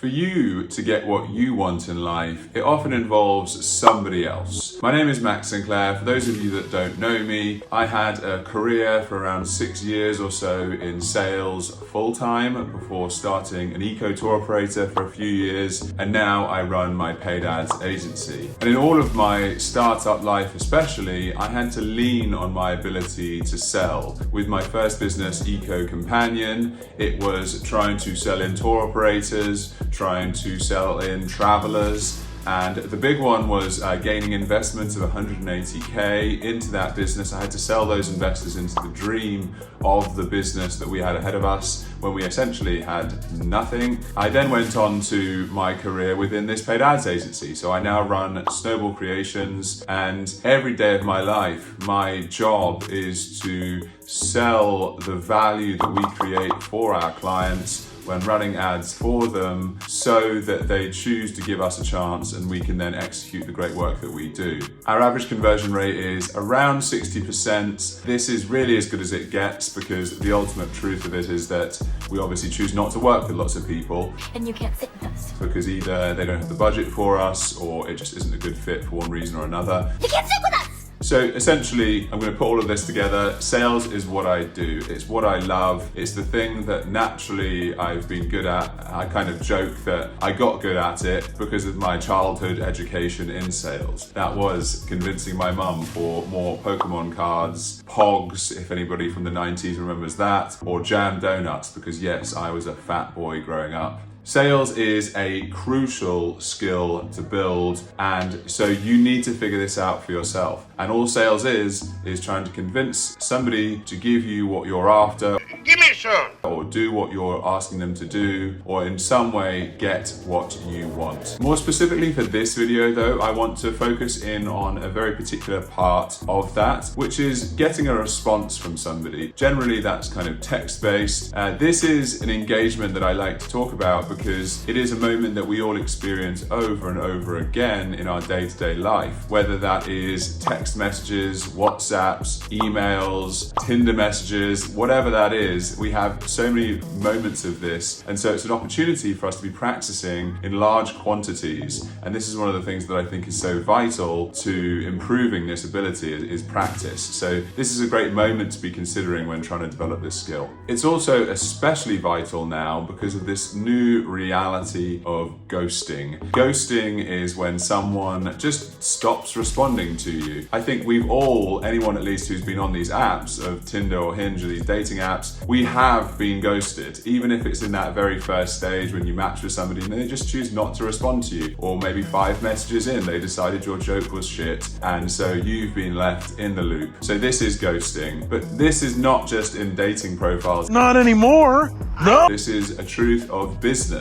For you to get what you want in life, it often involves somebody else. My name is Max Sinclair. For those of you that don't know me, I had a career for around 6 years or so in sales full-time before starting an eco tour operator for a few years, and now I run my paid ads agency. And in all of my startup life especially, I had to lean on my ability to sell. With my first business, Eco Companion, it was trying to sell in tour operators, trying to sell in travelers, and the big one was gaining investments of 180k into that business. I had to sell those investors into the dream of the business that we had ahead of us when we essentially had nothing. I then went on to my career within this paid ads agency. So I now run Snowball Creations, and every day of my life, my job is to sell the value that we create for our clients when running ads for them, so that they choose to give us a chance and we can then execute the great work that we do. Our average conversion rate is around 60%. This is really as good as it gets, because the ultimate truth of it is that we obviously choose not to work with lots of people. And you can't sit with us. Because either they don't have the budget for us, or it just isn't a good fit for one reason or another. You can't sit with us! So essentially, I'm going to put all of this together. Sales is what I do. It's what I love. It's the thing that naturally I've been good at. I kind of joke that I got good at it because of my childhood education in sales. That was convincing my mum for more Pokemon cards, Pogs, if anybody from the 90s remembers that, or jam donuts, because yes, I was a fat boy growing up. Sales is a crucial skill to build, and so you need to figure this out for yourself. And all sales is trying to convince somebody to give you what you're after. Give me some! Or do what you're asking them to do, or in some way get what you want. More specifically for this video though, I want to focus in on a very particular part of that, which is getting a response from somebody. Generally that's kind of text-based. This is an engagement that I like to talk about because it is a moment that we all experience over and over again in our day-to-day life, whether that is text messages, WhatsApps, emails, Tinder messages, whatever that is. We have so many moments of this, and so it's an opportunity for us to be practicing in large quantities. And this is one of the things that I think is so vital to improving this ability is practice. So this is a great moment to be considering when trying to develop this skill. It's also especially vital now because of this new reality of ghosting. Ghosting is when someone just stops responding to you. I think we've all, anyone at least who's been on these apps of Tinder or Hinge or these dating apps, we have been ghosted, even if it's in that very first stage when you match with somebody and they just choose not to respond to you, or maybe 5 messages in they decided your joke was shit and so you've been left in the loop. So this is ghosting, but this is not just in dating profiles. Not anymore! No! This is a truth of business.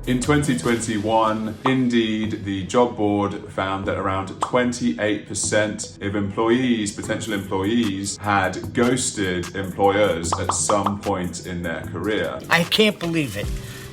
In 2021, Indeed, the job board, found that around 28% of employees, potential employees, had ghosted employers at some point in their career. I can't believe it.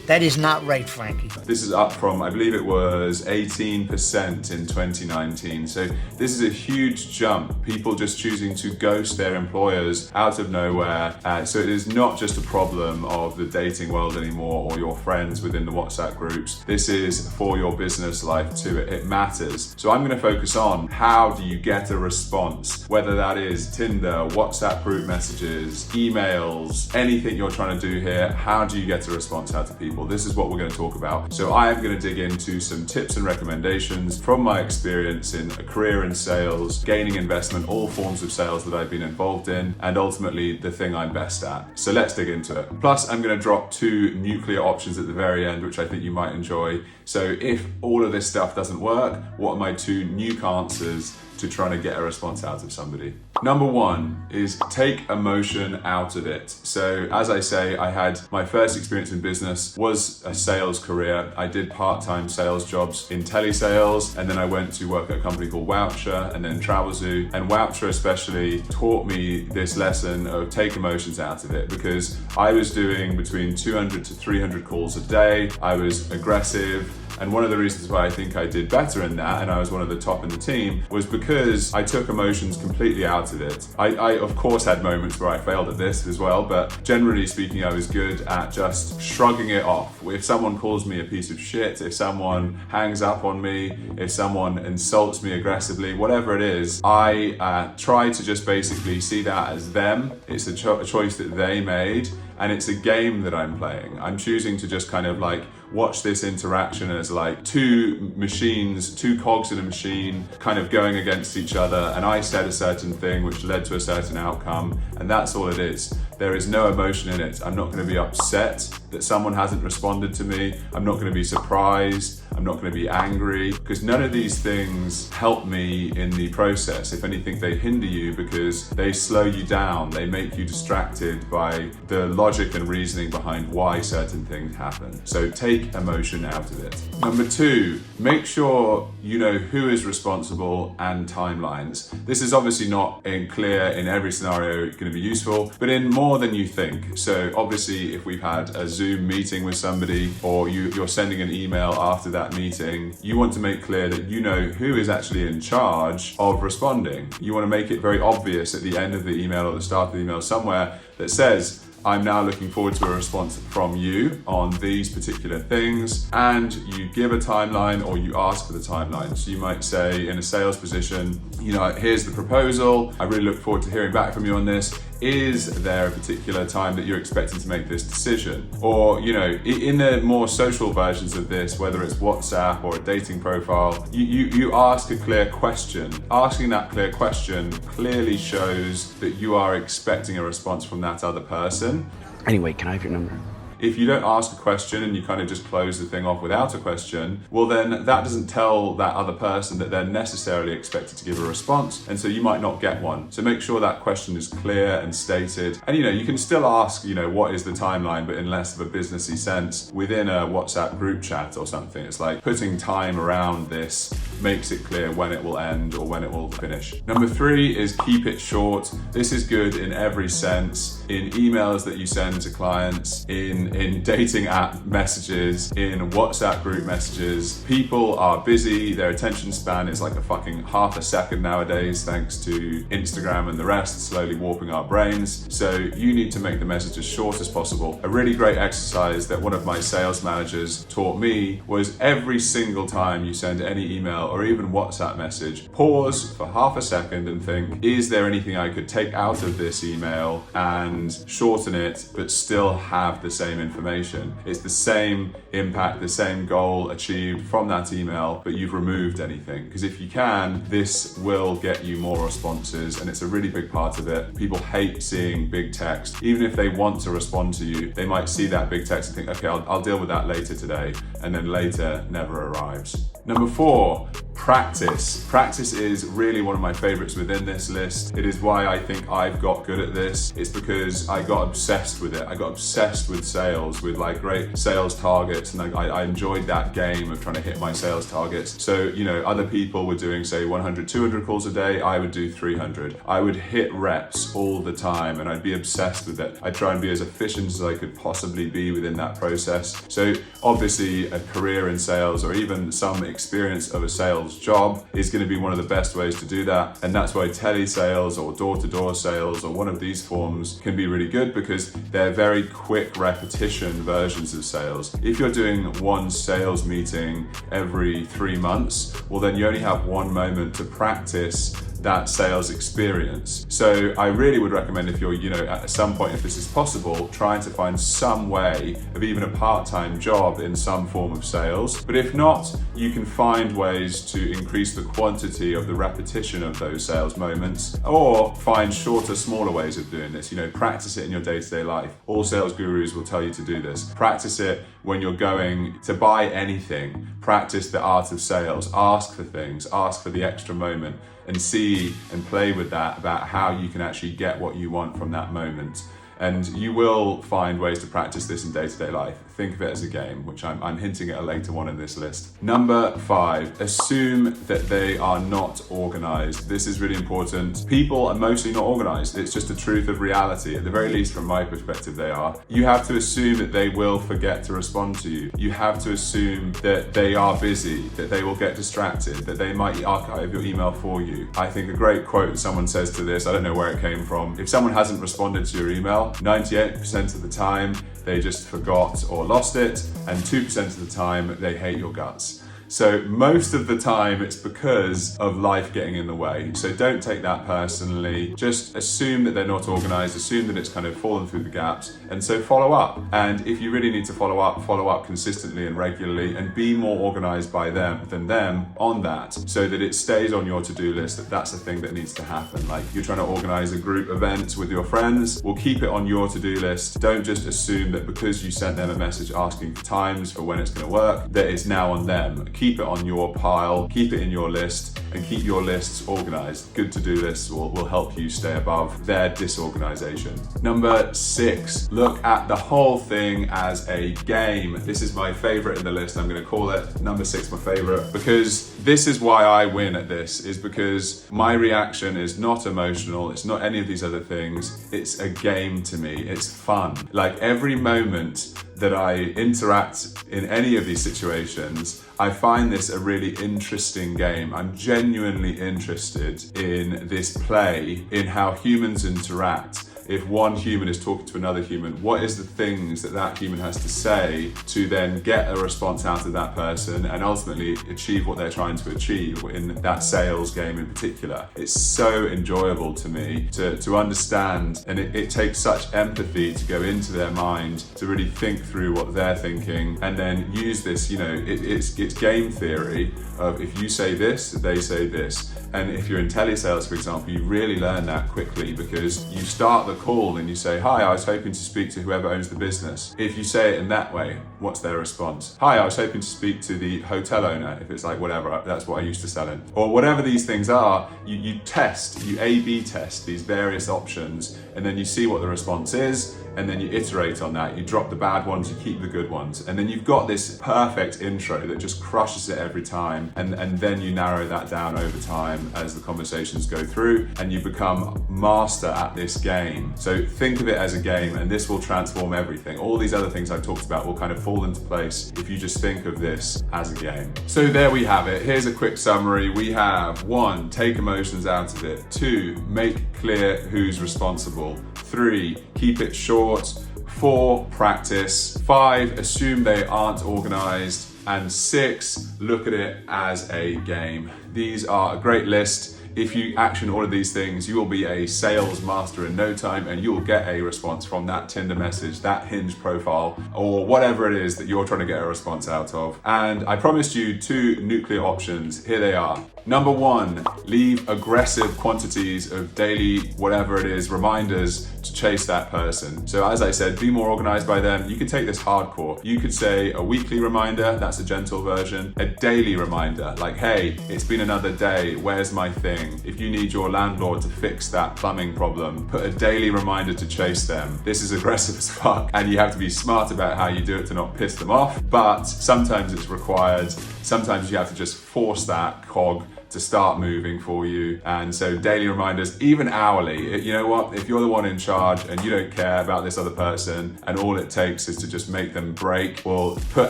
That is not right, Frankie. This is up from, I believe it was 18% in 2019. So this is a huge jump. People just choosing to ghost their employers out of nowhere. So it is not just a problem of the dating world anymore or your friends within the WhatsApp groups. This is for your business life too. It matters. So I'm going to focus on how do you get a response, whether that is Tinder, WhatsApp group messages, emails, anything you're trying to do here. How do you get a response out to people? This is what we're going to talk about. So I am going to dig into some tips and recommendations from my experience in a career in sales, gaining investment, all forms of sales that I've been involved in, and ultimately the thing I'm best at. So let's dig into it. Plus, I'm going to drop 2 nuclear options at the very end, which I think you might enjoy. So if all of this stuff doesn't work, what are my 2 NUKE answers to trying to get a response out of somebody? Number 1 is take emotion out of it. So as I say, I had my first experience in business was a sales career. I did part-time sales jobs in telesales, and then I went to work at a company called Voucher and then Travelzoo. And Voucher especially taught me this lesson of take emotions out of it, because I was doing between 200 to 300 calls a day. I was aggressive. And one of the reasons why I think I did better in that, and I was one of the top in the team, was because I took emotions completely out of it. I of course had moments where I failed at this as well, but generally speaking, I was good at just shrugging it off. If someone calls me a piece of shit, if someone hangs up on me, if someone insults me aggressively, whatever it is, I try to just basically see that as them. It's a choice that they made, and it's a game that I'm playing. I'm choosing to just kind of like watch this interaction as like two machines, two cogs in a machine kind of going against each other, and I said a certain thing which led to a certain outcome, and that's all it is. There is no emotion in it. I'm not going to be upset that someone hasn't responded to me. I'm not going to be surprised. I'm not going to be angry, because none of these things help me in the process. If anything, they hinder you because they slow you down. They make you distracted by the logic and reasoning behind why certain things happen. So take emotion out of it. Number 2, make sure you know who is responsible and timelines. This is obviously not clear in every scenario going to be useful, but in more than you think. So obviously, if we've had a Zoom meeting with somebody, or you're sending an email after that meeting, you want to make clear that you know who is actually in charge of responding. You want to make it very obvious at the end of the email or the start of the email somewhere that says, I'm now looking forward to a response from you on these particular things, and you give a timeline or you ask for the timeline. So you might say in a sales position, you know, here's the proposal. I really look forward to hearing back from you on this. Is there a particular time that you're expecting to make this decision? Or, you know, in the more social versions of this, whether it's WhatsApp or a dating profile, you ask a clear question. Asking that clear question clearly shows that you are expecting a response from that other person. Anyway, can I have your number? If you don't ask a question and you kind of just close the thing off without a question, well then that doesn't tell that other person that they're necessarily expected to give a response, and so you might not get one. So make sure that question is clear and stated. And you know, you can still ask, you know, what is the timeline, but in less of a businessy sense within a WhatsApp group chat or something. It's like putting time around this makes it clear when it will end or when it will finish. Number 3 is keep it short. This is good in every sense. In emails that you send to clients, in dating app messages, in WhatsApp group messages. People are busy, their attention span is like a fucking half a second nowadays, thanks to Instagram and the rest slowly warping our brains. So you need to make the message as short as possible. A really great exercise that one of my sales managers taught me was every single time you send any email or even WhatsApp message, pause for half a second and think, is there anything I could take out of this email and shorten it, but still have the same information? It's the same impact, the same goal achieved from that email, but you've removed anything. Because if you can, this will get you more responses, and it's a really big part of it. People hate seeing big text. Even if they want to respond to you, they might see that big text and think, okay, I'll deal with that later today, and then later never arrives. Number 4, practice. Practice is really one of my favorites within this list. It is why I think I've got good at this. It's because I got obsessed with it. I got obsessed with sales, with like great sales targets, and I enjoyed that game of trying to hit my sales targets. So, you know, other people were doing say 100, 200 calls a day, I would do 300. I would hit reps all the time, and I'd be obsessed with it. I'd try and be as efficient as I could possibly be within that process. So obviously a career in sales, or even some experience of a sales job, is going to be one of the best ways to do that. And that's why telesales or door-to-door sales or one of these forms can be really good, because they're very quick repetition versions of sales. If you're doing one sales meeting every 3 months, well then you only have one moment to practice that sales experience. So I really would recommend, if you're, you know, at some point, if this is possible, trying to find some way of even a part-time job in some form of sales. But if not, you can find ways to increase the quantity of the repetition of those sales moments, or find shorter, smaller ways of doing this. You know, practice it in your day-to-day life. All sales gurus will tell you to do this. Practice it when you're going to buy anything. Practice the art of sales. Ask for things, ask for the extra moment, and see and play with that about how you can actually get what you want from that moment. And you will find ways to practice this in day-to-day life. think of it as a game, which I'm hinting at later on in this list. Number 5, assume that they are not organized. This is really important. People are mostly not organized. It's just a truth of reality. At the very least, from my perspective, they are. You have to assume that they will forget to respond to you. You have to assume that they are busy, that they will get distracted, that they might archive your email for you. I think a great quote someone says to this, I don't know where it came from. If someone hasn't responded to your email, 98% of the time, they just forgot or lost it, and 2% of the time, they hate your guts. So most of the time it's because of life getting in the way. So don't take that personally. Just assume that they're not organized, assume that it's kind of fallen through the gaps, and so follow up. And if you really need to follow up consistently and regularly, and be more organized by them than them on that, so that it stays on your to-do list, that's the thing that needs to happen. Like you're trying to organize a group event with your friends, well, keep it on your to-do list. Don't just assume that because you sent them a message asking for times for when it's gonna work, that it's now on them. Keep it on your pile, keep it in your list, and keep your lists organized. Good to-do lists will help you stay above their disorganization. Number 6, look at the whole thing as a game. This is my favorite in the list. I'm gonna call it number 6 my favorite, because this is why I win at this, is because my reaction is not emotional, it's not any of these other things, it's a game to me, it's fun. Like every moment that I interact in any of these situations, I find this a really interesting game. I'm genuinely interested in this play, in how humans interact. If one human is talking to another human, what is the things that that human has to say to then get a response out of that person and ultimately achieve what they're trying to achieve in that sales game in particular. It's so enjoyable to me to understand, and it takes such empathy to go into their mind, to really think through what they're thinking, and then use this, it's game theory of if you say this, they say this. And if you're in telesales, for example, you really learn that quickly, because you start the call and you say, hi, I was hoping to speak to whoever owns the business. If you say it in that way, what's their response? Hi, I was hoping to speak to the hotel owner. If it's like, whatever, that's what I used to sell in. Or whatever these things are, you test, you A/B test these various options, and then you see what the response is, and then you iterate on that. You drop the bad ones, you keep the good ones. And then you've got this perfect intro that just crushes it every time. And then you narrow that down over time as the conversations go through, and you become master at this game. So think of it as a game, and this will transform everything. All these other things I've talked about will kind of fall into place if you just think of this as a game. So there we have it. Here's a quick summary. We have 1, take emotions out of it. 2, make clear who's responsible. 3, keep it short. 4, practice. 5, assume they aren't organized. And 6, look at it as a game. These are a great list. If you action all of these things, you will be a sales master in no time, and you will get a response from that Tinder message, that Hinge profile, or whatever it is that you're trying to get a response out of. And I promised you 2 nuclear options. Here they are. Number 1, leave aggressive quantities of daily, whatever it is, reminders to chase that person. So as I said, be more organized by them. You could take this hardcore. You could say a weekly reminder, that's a gentle version. A daily reminder, like, hey, it's been another day, where's my thing? If you need your landlord to fix that plumbing problem, put a daily reminder to chase them. This is aggressive as fuck, and you have to be smart about how you do it to not piss them off, but sometimes it's required. Sometimes you have to just force that cog to start moving for you. And so daily reminders, even hourly. You know what? If you're the one in charge and you don't care about this other person and all it takes is to just make them break, well, put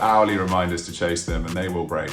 hourly reminders to chase them and they will break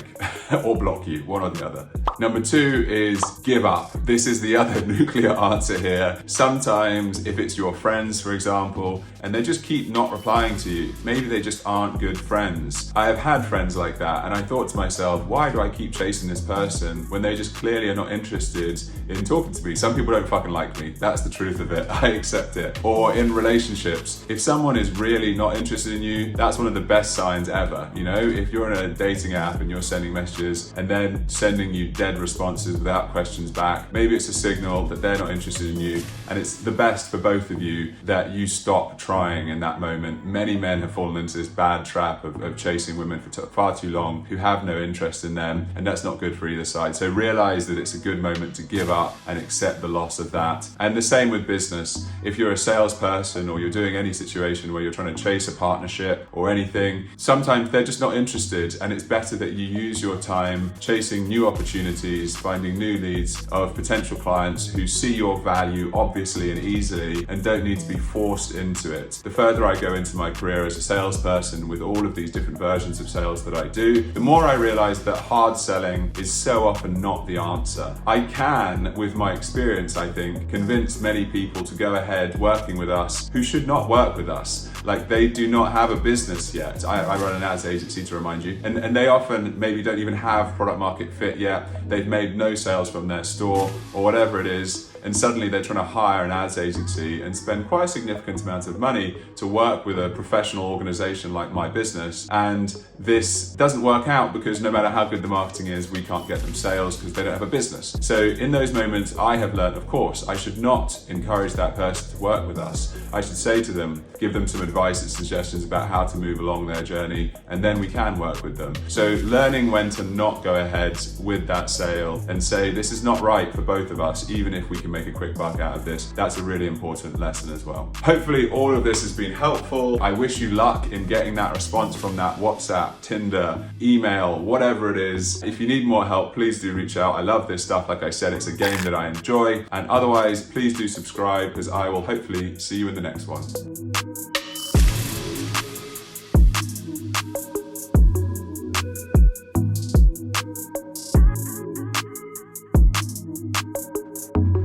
or block you, one or the other. Number 2 is give up. This is the other nuclear answer here. Sometimes if it's your friends, for example, and they just keep not replying to you, maybe they just aren't good friends. I have had friends like that, and I thought to myself, why do I keep chasing this person when they just clearly are not interested in talking to me? Some people don't fucking like me. That's the truth of it. I accept it. Or in relationships, if someone is really not interested in you, that's one of the best signs ever. You know, if you're in a dating app and you're sending messages and then sending you dead dead responses without questions back, maybe it's a signal that they're not interested in you, and it's the best for both of you that you stop trying in that moment. Many men have fallen into this bad trap of chasing women for far too long who have no interest in them, and that's not good for either side. So realize that it's a good moment to give up and accept the loss of that. And the same with business. If you're a salesperson or you're doing any situation where you're trying to chase a partnership or anything, sometimes they're just not interested, and it's better that you use your time chasing new opportunities, finding new leads of potential clients who see your value obviously and easily and don't need to be forced into it. The further I go into my career as a salesperson with all of these different versions of sales that I do, the more I realize that hard selling is so often not the answer. I can, with my experience, I think, convince many people to go ahead working with us who should not work with us. Like, they do not have a business yet. I run an ads agency, to remind you, and they often maybe don't even have product market fit yet. They've made no sales from their store or whatever it is, and suddenly they're trying to hire an ads agency and spend quite a significant amount of money to work with a professional organization like my business. And this doesn't work out because no matter how good the marketing is, we can't get them sales because they don't have a business. So in those moments, I have learned, of course, I should not encourage that person to work with us. I should say to them, give them some advice and suggestions about how to move along their journey, and then we can work with them. So learning when to not go ahead with that sale and say, this is not right for both of us, even if we can make a quick buck out of this, that's a really important lesson as well. Hopefully all of this has been helpful. I wish you luck in getting that response from that WhatsApp, Tinder, email, whatever it is. If you need more help, please do reach out. I love this stuff. Like I said, it's a game that I enjoy. And otherwise, please do subscribe, because I will hopefully see you in the next one.